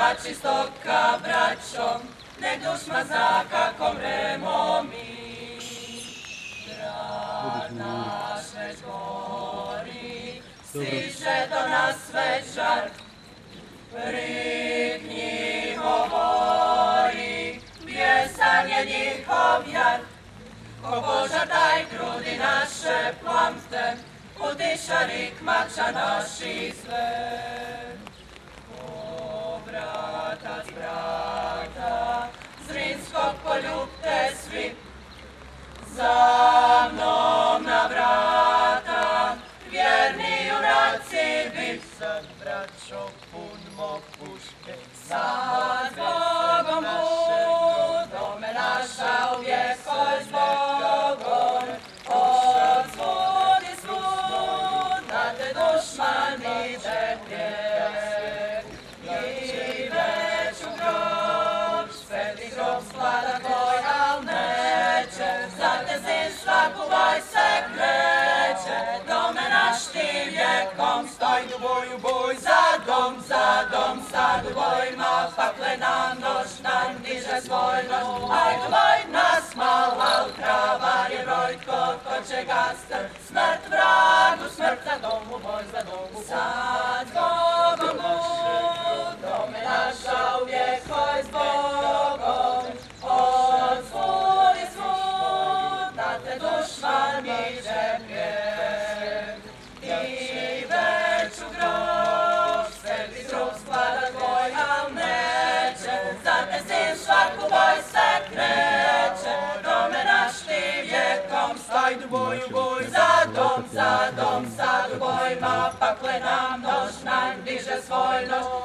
Boga čistoka, braćo, nek dušma zna kako mremo mi. Grad naš već gori, stiže do nas već žar, priknji govori, bjesan je njihov jar. Ko požar daj grudi naše plamte, udiša rik mača naši sve. O bratac, brata, Zrinskog poljubte svi, za mnom na vrata, vjerni junaci bi. Sad, braćo, punmo puške, Sad Bogom budome naša uvijek oj s Bogom, odzvudi svud, da te dušman iđe prijek. I već u grob, sveti grob sklada tvoj, al neće, za te zin svaku boj se kreće, dome naš ti vjekom stoj, u boj, za dom, sad u bojima, pakle nam doš, dan diže svoj nož. Ajde voj nas mal, al kravar je broj, ko će gasta, smrt vragu, smrt za domu, boj za domu. Sad Bogom bud, dome naša uvijek oj s Bogom, od svud i svud, da te dušman iđe prijek. I već u grob, sveti grob sklada tvoj, al neće, za te sin svaku boj se kreće, dome naš ti vjekom stoj, u boj, za dom, sad u bojima, pakle nam doš, nam diže svoj nož.